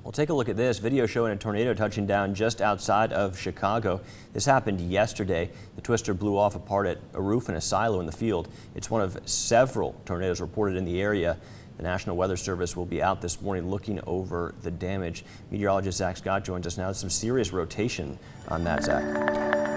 Well, take a look at this video showing a tornado touching down just outside of Chicago. This happened yesterday. The twister blew off apart at a roof and a silo in the field. It's one of several tornadoes reported in the area. The National Weather Service will be out this morning looking over the damage. Meteorologist Zach Scott joins us now. There's some serious rotation on that, Zach.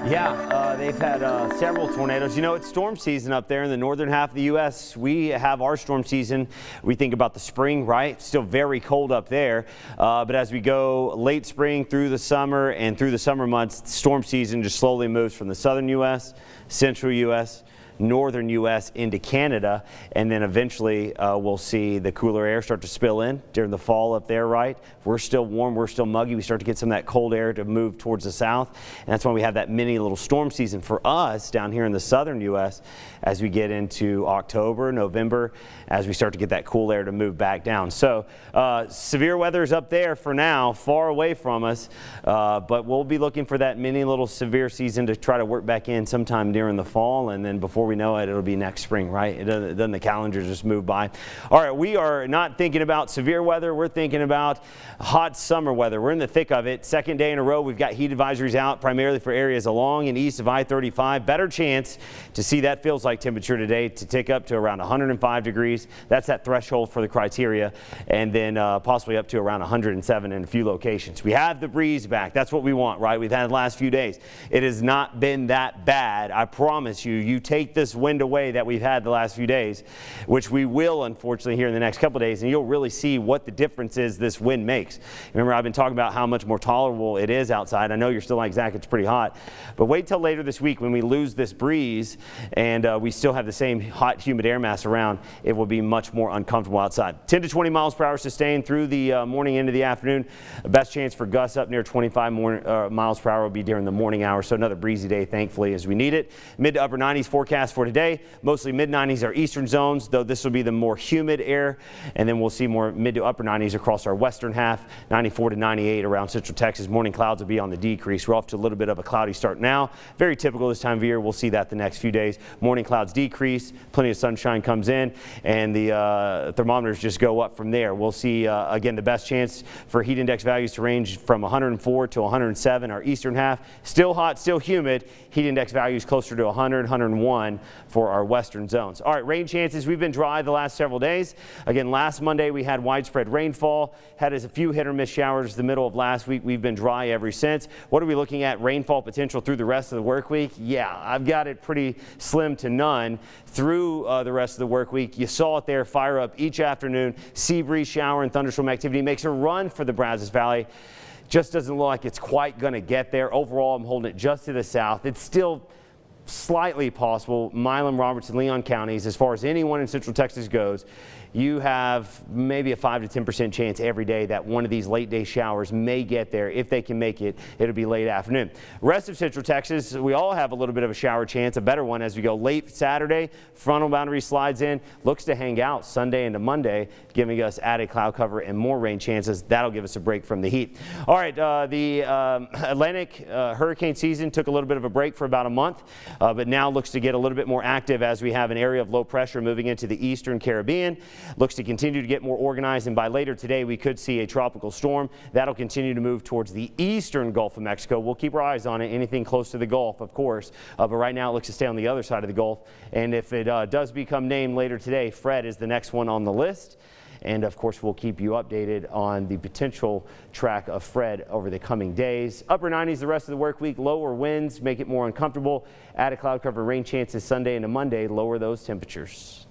Yeah, they've had several tornadoes. You know, it's storm season up there in the northern half of the U.S. We have our storm season. We think about the spring, right? It's still very cold up there. But as we go late spring through the summer and through the summer months, storm season just slowly moves from the southern U.S., central U.S., northern U.S. into Canada, and then eventually we'll see the cooler air start to spill in during the fall up there, right? We're still warm, we're still muggy. We start to get some of that cold air to move towards the south, and that's when we have that mini little storm season for us down here in the southern U.S. as we get into October, November, as we start to get that cool air to move back down. So severe weather is up there for now, far away from us, but we'll be looking for that mini little severe season to try to work back in sometime during the fall, and then before we know it, it'll be next spring, right? Doesn't the calendar just move by? All right, we are not thinking about severe weather. We're thinking about hot summer weather. We're in the thick of it. Second day in a row, we've got heat advisories out primarily for areas along and east of I-35. Better chance to see that feels like temperature today to tick up to around 105 degrees. That's that threshold for the criteria, and then possibly up to around 107 in a few locations. We have the breeze back. That's what we want, right? We've had the last few days. It has not been that bad. I promise you, you take this wind away that we've had the last few days, which we will unfortunately here in the next couple of days, and you'll really see what the difference is this wind makes. Remember, I've been talking about how much more tolerable it is outside. I know you're still like, Zach, it's pretty hot, but wait till later this week when we lose this breeze and we still have the same hot, humid air mass around. It will be much more uncomfortable outside. 10 to 20 miles per hour sustained through the morning into the afternoon. The best chance for gusts up near 25 miles per hour will be during the morning hours, so another breezy day, thankfully, as we need it. Mid to upper 90s forecast for today. Mostly mid-90s are eastern zones, though this will be the more humid air, and then we'll see more mid to upper 90s across our western half. 94 to 98 around central Texas. Morning clouds will be on the decrease. We're off to a little bit of a cloudy start now. Very typical this time of year. We'll see that the next few days. Morning clouds decrease, plenty of sunshine comes in, and the thermometers just go up from there. We'll see, again, the best chance for heat index values to range from 104 to 107, our eastern half. Still hot, still humid. Heat index values closer to 100, 101 for our western zones. All right, rain chances. We've been dry the last several days. Again, last Monday we had widespread rainfall. Had a few hit or miss showers the middle of last week. We've been dry ever since. What are we looking at? Rainfall potential through the rest of the work week? Yeah, I've got it pretty slim to none through the rest of the work week. You saw it there fire up each afternoon. Sea breeze, shower, and thunderstorm activity makes a run for the Brazos Valley. Just doesn't look like it's quite going to get there. Overall, I'm holding it just to the south. It's still slightly possible. Milam, Robertson, Leon counties, as far as anyone in central Texas goes, you have maybe a 5 to 10% chance every day that one of these late day showers may get there. If they can make it, it'll be late afternoon. Rest of central Texas, we all have a little bit of a shower chance, a better one as we go late Saturday. Frontal boundary slides in, looks to hang out Sunday into Monday, giving us added cloud cover and more rain chances. That'll give us a break from the heat. All right, the Atlantic hurricane season took a little bit of a break for about a month, but now looks to get a little bit more active as we have an area of low pressure moving into the eastern Caribbean. Looks to continue to get more organized, and by later today we could see a tropical storm. That'll continue to move towards the eastern Gulf of Mexico. We'll keep our eyes on it, anything close to the Gulf, of course, but right now it looks to stay on the other side of the Gulf. And if it does become named later today, Fred is the next one on the list. And of course, we'll keep you updated on the potential track of Fred over the coming days. Upper 90s the rest of the work week. Lower winds make it more uncomfortable. Added cloud cover rain chances Sunday into Monday lower those temperatures.